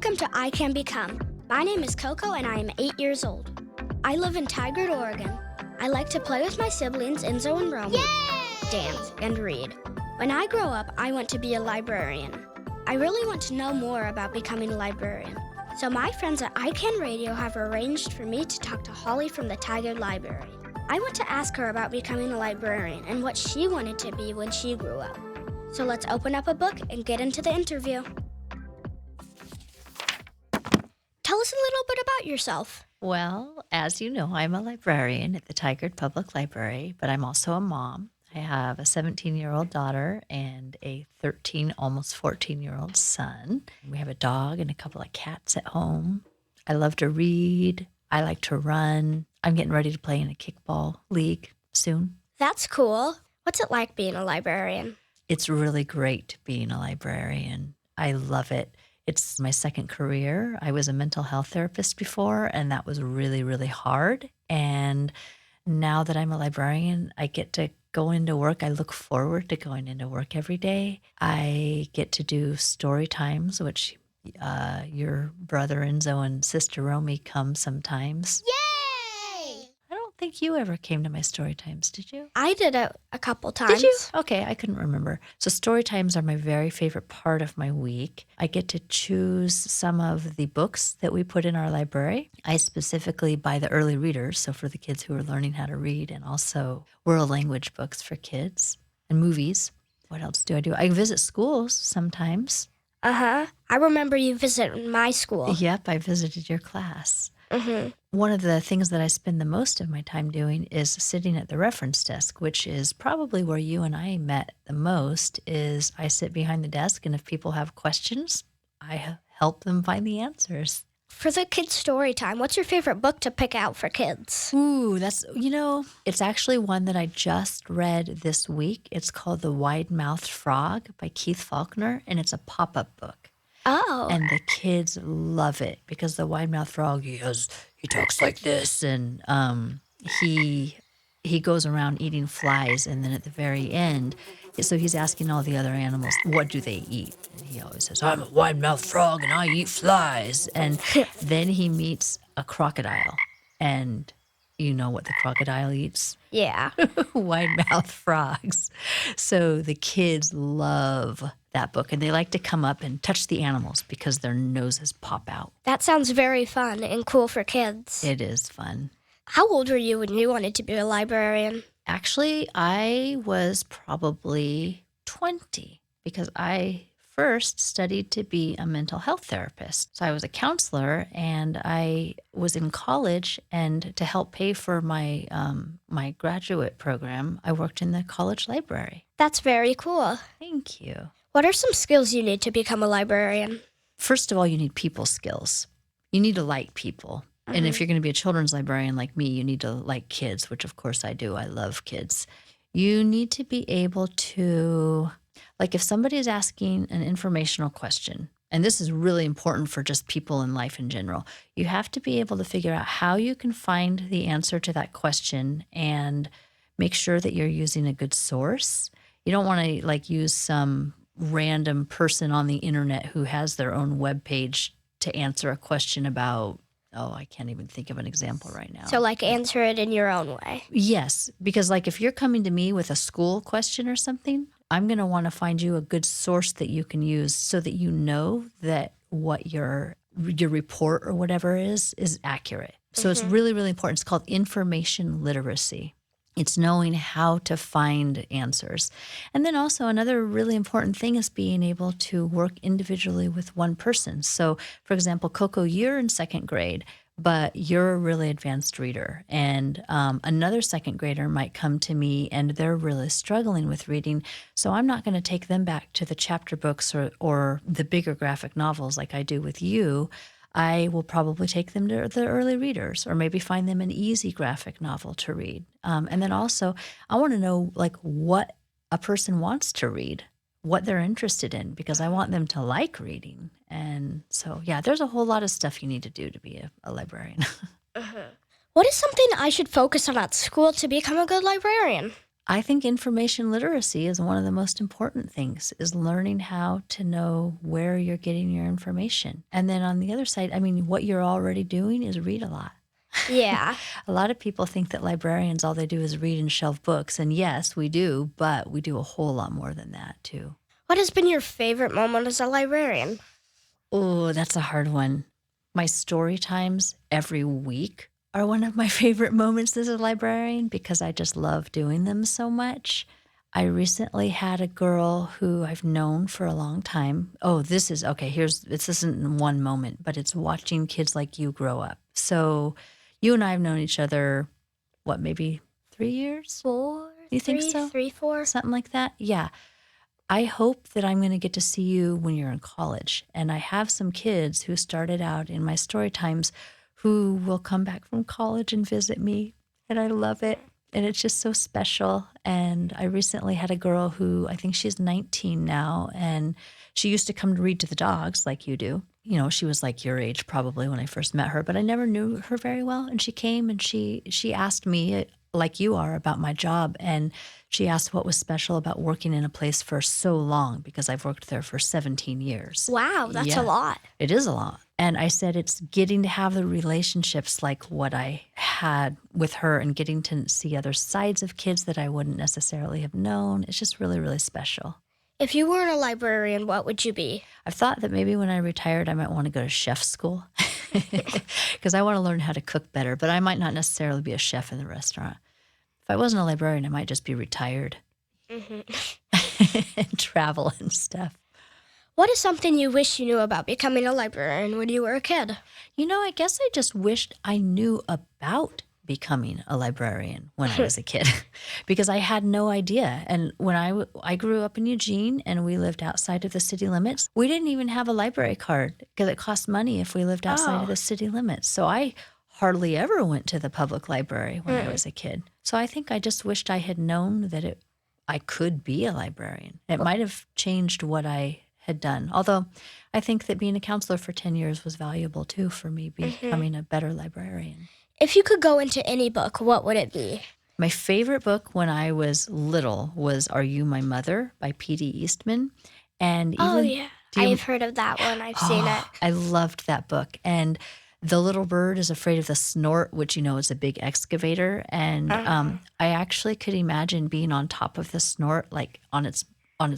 Welcome to ICAN Become. My name is Coco and I am 8 years old. I live in Tigard, Oregon. I like to play with my siblings Enzo and Romy, dance, and read. When I grow up, I want to be a librarian. I really want to know more about becoming a librarian. So my friends at ICAN Radio have arranged for me to talk to Holly from the Tigard Library. I want to ask her about becoming a librarian and what she wanted to be when she grew up. So let's open up a book and get into the interview. Tell us a little bit about yourself. Well, as you know, I'm a librarian at the Tigard Public Library, but I'm also a mom. I have a 17-year-old daughter and a 13, almost 14-year-old son. We have a dog and a couple of cats at home. I love to read. I like to run. I'm getting ready to play in a kickball league soon. That's cool. What's it like being a librarian? It's really great being a librarian. I love it. It's my second career. I was a mental health therapist before, and that was really, really hard. And now that I'm a librarian, I get to go into work. I look forward to going into work every day. I get to do story times, which your brother Enzo and sister Romy come sometimes. Yay! I don't think you ever came to my story times, did you? I did it a couple times. Did you? Okay, I couldn't remember. So story times are my very favorite part of my week. I get to choose some of the books that we put in our library. I specifically buy the early readers, so for the kids who are learning how to read, and also world language books for kids and movies. What else do? I visit schools sometimes. I remember you visited my school. Yep, I visited your class. Mm-hmm. One of the things that I spend the most of my time doing is sitting at the reference desk, which is probably where you and I met the most. Is I sit behind the desk, and if people have questions, I help them find the answers. For the kids' story time, what's your favorite book to pick out for kids? Ooh, it's actually one that I just read this week. It's called The Wide-Mouthed Frog by Keith Faulkner, and it's a pop-up book. Oh. And the kids love it because the wide-mouthed frog, he talks like this, and he goes around eating flies, and then at the very end, so he's asking all the other animals, what do they eat? And he always says, I'm a wide-mouthed frog, and I eat flies. And then he meets a crocodile, and you know what the crocodile eats? Yeah. Wide-mouthed frogs. So the kids love that book, and they like to come up and touch the animals because their noses pop out. That sounds very fun and cool for kids. It is fun. How old were you when you wanted to be a librarian? Actually, I was probably 20 because I first studied to be a mental health therapist. So I was a counselor, and I was in college, and to help pay for my my graduate program, I worked in the college library. That's very cool. Thank you. What are some skills you need to become a librarian? First of all, you need people skills. You need to like people. And if you're going to be a children's librarian like me, you need to like kids, which of course I do. I love kids. You need to be able to, like if somebody is asking an informational question, and this is really important for just people in life in general, you have to be able to figure out how you can find the answer to that question and make sure that you're using a good source. You don't want to use some random person on the internet who has their own web page to answer a question about, I can't even think of an example right now. So answer it in your own way. Yes, because if you're coming to me with a school question or something, I'm going to want to find you a good source that you can use so that you know that what your report or whatever is accurate. So it's really, really important. It's called information literacy. It's knowing how to find answers. And then also another really important thing is being able to work individually with one person. So, for example, Coco, you're in second grade, but you're a really advanced reader. And another second grader might come to me and they're really struggling with reading. So I'm not going to take them back to the chapter books or the bigger graphic novels like I do with you. I will probably take them to the early readers or maybe find them an easy graphic novel to read. And then also, I want to know what a person wants to read, what they're interested in, because I want them to like reading. And so, yeah, there's a whole lot of stuff you need to do to be a librarian. What is something I should focus on at school to become a good librarian? I think information literacy is one of the most important things, is learning how to know where you're getting your information. And then on the other side, I mean, what you're already doing is read a lot. Yeah. A lot of people think that librarians, all they do is read and shelve books. And yes, we do, but we do a whole lot more than that too. What has been your favorite moment as a librarian? Oh, that's a hard one. My story times every week are one of my favorite moments as a librarian because I just love doing them so much. I recently had a girl who I've known for a long time. Oh, this isn't one moment, but it's watching kids like you grow up. So you and I have known each other, what, maybe 3 years? 4, You think so? 3, 4. Something like that? Yeah. I hope that I'm going to get to see you when you're in college. And I have some kids who started out in my story times who will come back from college and visit me. And I love it. And it's just so special. And I recently had a girl who, I think she's 19 now, and she used to come to read to the dogs like you do. You know, she was like your age probably when I first met her, but I never knew her very well. And she came and she asked me, like you are, about my job. And she asked what was special about working in a place for so long, because I've worked there for 17 years. Wow, that's Yeah, a lot. it is a lot. And I said it's getting to have the relationships like what I had with her and getting to see other sides of kids that I wouldn't necessarily have known. It's just really, really special. If you weren't a librarian, what would you be? I've thought that maybe when I retired, I might want to go to chef school because I want to learn how to cook better, but I might not necessarily be a chef in the restaurant. If I wasn't a librarian, I might just be retired and travel and stuff. What is something you wish you knew about becoming a librarian when you were a kid? You know, I guess I just wished I knew about becoming a librarian when I was a kid because I had no idea. And when I grew up in Eugene and we lived outside of the city limits, we didn't even have a library card because it cost money if we lived outside of the city limits. So I hardly ever went to the public library when I was a kid. So I think I just wished I had known that I could be a librarian. It might have changed what I had done. Although I think that being a counselor for 10 years was valuable too for me becoming a better librarian. If you could go into any book, what would it be? My favorite book when I was little was Are You My Mother by P.D. Eastman. And even, I've heard of that one. I've seen it. I loved that book. And The Little Bird is Afraid of the Snort, which, you know, is a big excavator. And I actually could imagine being on top of the snort, like on its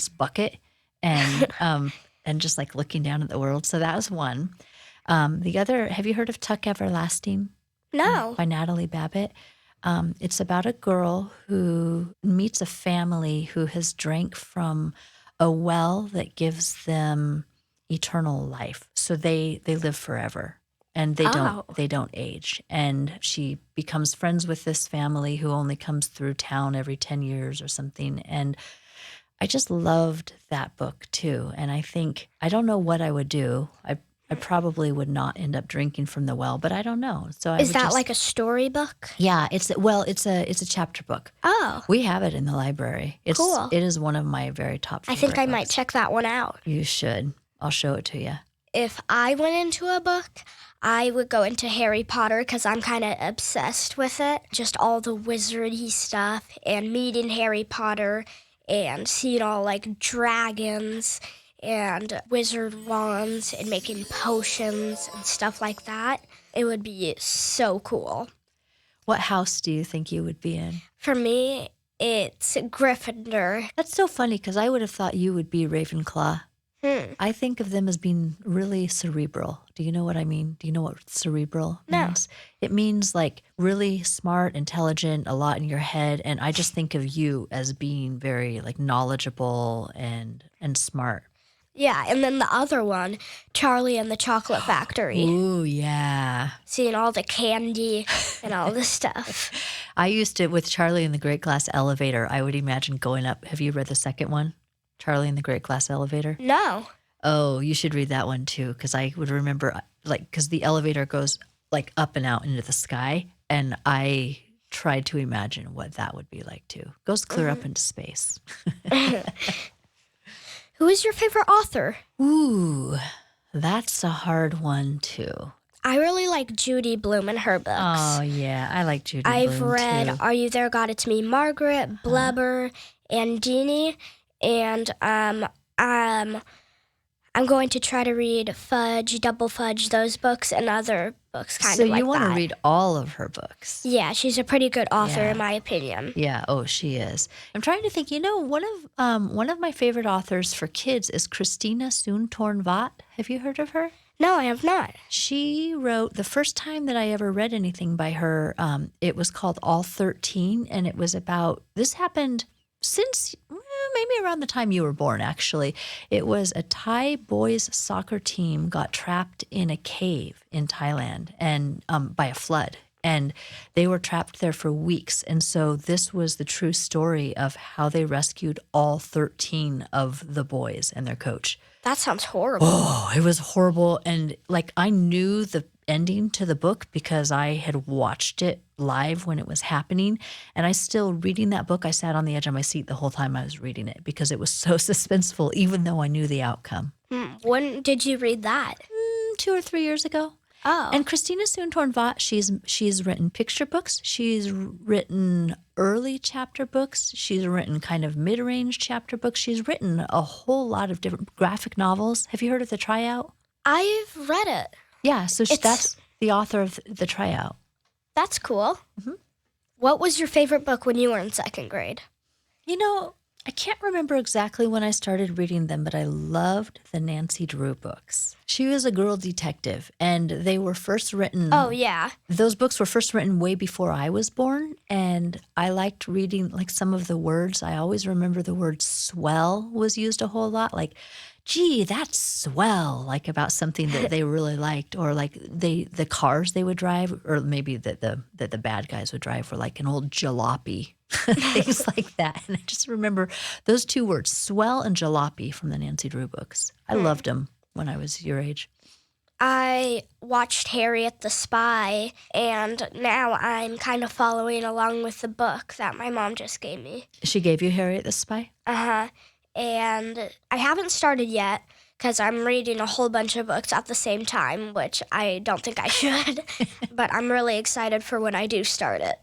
bucket, and just like looking down at the world. So that was one. The other, have you heard of Tuck Everlasting? No. By Natalie Babbitt. It's about a girl who meets a family who has drank from a well that gives them eternal life. So they live forever. And they don't age. And she becomes friends with this family who only comes through town every 10 years or something. And I just loved that book too. And I think, I don't know what I would do. I probably would not end up drinking from the well, but I don't know. So Is that like a storybook? Yeah, it's a chapter book. Oh. We have it in the library. Cool. It is one of my very top favorite I think I might books. check that one out. You should. I'll show it to you. If I went into a book, I would go into Harry Potter because I'm kind of obsessed with it. Just all the wizardy stuff and meeting Harry Potter and seeing all like dragons and wizard wands and making potions and stuff like that. It would be so cool. What house do you think you would be in? For me, it's Gryffindor. That's so funny because I would have thought you would be Ravenclaw. I think of them as being really cerebral. Do you know what I mean? Do you know what cerebral means? It means like really smart, intelligent, a lot in your head. And I just think of you as being very like knowledgeable and smart. Yeah, and then the other one, Charlie and the Chocolate Factory. Ooh, yeah. Seeing all the candy and all the stuff. I used to, with Charlie and the Great Glass Elevator, I would imagine going up. Have you read the second one? Charlie and the Great Glass Elevator? No. Oh, you should read that one too, because I would remember, like, because the elevator goes like up and out into the sky, and I tried to imagine what that would be like too. Goes clear up into space. Who is your favorite author? Ooh, that's a hard one too. I really like Judy Blume and her books. Oh, yeah. I like Judy I've Blume, read too. Are You There, God? It's Me, Margaret, Blubber, and Deanie. And I'm going to try to read Fudge, Double Fudge, those books, and other books kind So of like that. you want to read all of her books? Yeah, she's a pretty good author Yeah. in my opinion. Yeah. Oh, she is. I'm trying to think. One of my favorite authors for kids is Christina Soontorn Vatt. Have you heard of her? No, I have not. She wrote the first time that I ever read anything by her. It was called All 13, and it was about this happened since maybe around the time you were born, actually. It was a Thai boys soccer team got trapped in a cave in Thailand and by a flood. And they were trapped there for weeks. And so this was the true story of how they rescued all 13 of the boys and their coach. That sounds horrible. Oh, it was horrible. And like I knew the ending to the book because I had watched it live when it was happening. And I still, reading that book, I sat on the edge of my seat the whole time I was reading it because it was so suspenseful, even though I knew the outcome. When did you read that? 2 or 3 years ago. Oh. And Christina Soontorn Vatt, she's written picture books. She's written early chapter books. She's written kind of mid-range chapter books. She's written a whole lot of different graphic novels. Have you heard of The Tryout? I've read it. Yeah, so that's the author of The Tryout. That's cool. What was your favorite book when you were in second grade? You know, I can't remember exactly when I started reading them, but I loved the Nancy Drew books. She was a girl detective, and they were first written. Oh, yeah. Those books were first written way before I was born, and I liked reading like some of the words. I always remember the word swell was used a whole lot, like, gee, that's swell, like about something that they really liked, or like the cars they would drive, or maybe that the bad guys would drive were like an old jalopy, things like that. And I just remember those two words, swell and jalopy, from the Nancy Drew books. I loved them when I was your age. I watched Harriet the Spy, and now I'm kind of following along with the book that my mom just gave me. She gave you Harriet the Spy? Uh-huh. And I haven't started yet because I'm reading a whole bunch of books at the same time, which I don't think I should. But I'm really excited for when I do start it.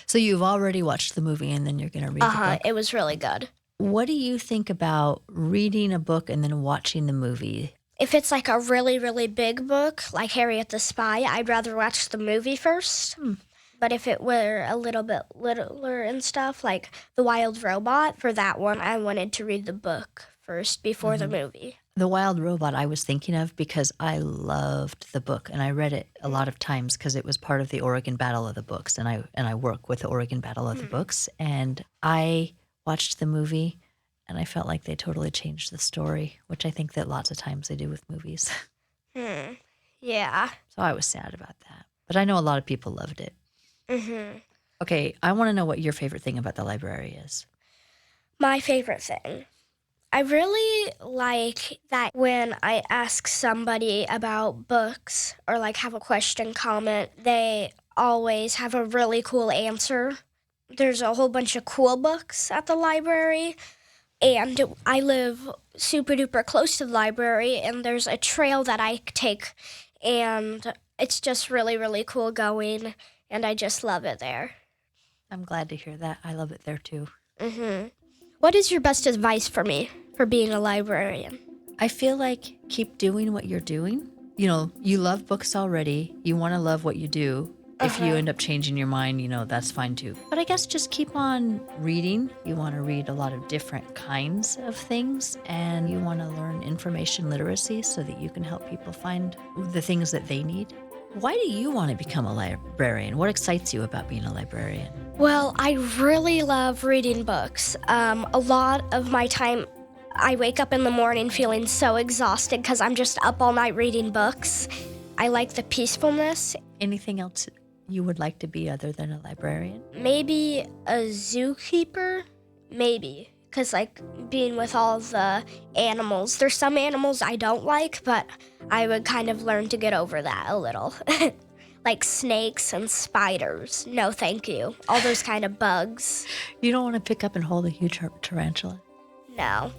So you've already watched the movie and then you're going to read the book? It was really good. What do you think about reading a book and then watching the movie? If it's like a really, really big book, like Harriet the Spy, I'd rather watch the movie first. But if it were a little bit littler and stuff, like The Wild Robot, for that one, I wanted to read the book first before the movie. The Wild Robot I was thinking of because I loved the book, and I read it a lot of times because it was part of the Oregon Battle of the Books, and I work with the Oregon Battle of the Books, and I watched the movie, and I felt like they totally changed the story, which I think that lots of times they do with movies. Yeah. So I was sad about that. But I know a lot of people loved it. Okay, I want to know what your favorite thing about the library is. My favorite thing. I really like that when I ask somebody about books or like have a question, comment, they always have a really cool answer. There's a whole bunch of cool books at the library, and I live super duper close to the library, and there's a trail that I take, and it's just really, really cool going, and I just love it there. I'm glad to hear that. I love it there too. What is your best advice for me for being a librarian? I feel like keep doing what you're doing. You know, you love books already. You want to love what you do. If you end up changing your mind, you know, that's fine too. But I guess just keep on reading. You want to read a lot of different kinds of things, and you want to learn information literacy so that you can help people find the things that they need. Why do you want to become a librarian? What excites you about being a librarian? Well, I really love reading books. A lot of my time, I wake up in the morning feeling so exhausted because I'm just up all night reading books. I like the peacefulness. Anything else you would like to be other than a librarian? Maybe a zookeeper? Maybe. Because, like, being with all the animals, there's some animals I don't like, but I would kind of learn to get over that a little. Like snakes and spiders. No, thank you. All those kind of bugs. You don't want to pick up and hold a huge tarantula? No.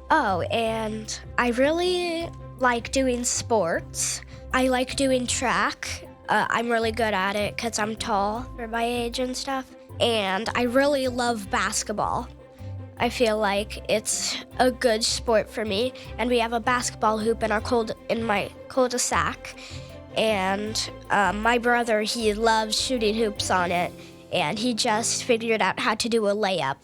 Oh, and I really like doing sports. I like doing track. I'm really good at it because I'm tall for my age and stuff. And I really love basketball. I feel like it's a good sport for me. And we have a basketball hoop in my cul-de-sac. And my brother, he loves shooting hoops on it. And he just figured out how to do a layup.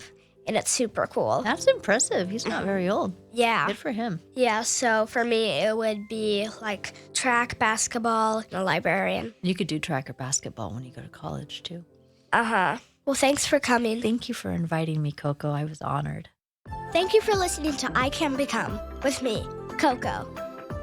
And it's super cool. That's impressive. He's not very old. Yeah. Good for him. Yeah, so for me, it would be like track, basketball, and a librarian. You could do track or basketball when you go to college, too. Uh-huh. Well, thanks for coming. Thank you for inviting me, Coco. I was honored. Thank you for listening to ICAN Become with me, Coco.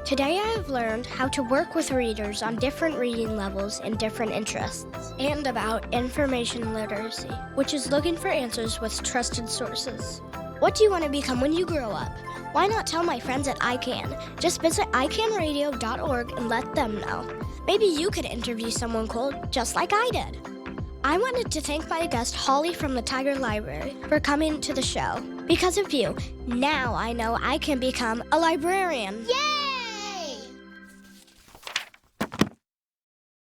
Today I have learned how to work with readers on different reading levels and different interests, and about information literacy, which is looking for answers with trusted sources. What do you want to become when you grow up? Why not tell my friends at ICAN? Just visit icanradio.org and let them know. Maybe you could interview someone cool just like I did. I wanted to thank my guest Holly from the Tiger Library for coming to the show. Because of you, now I know I can become a librarian. Yay!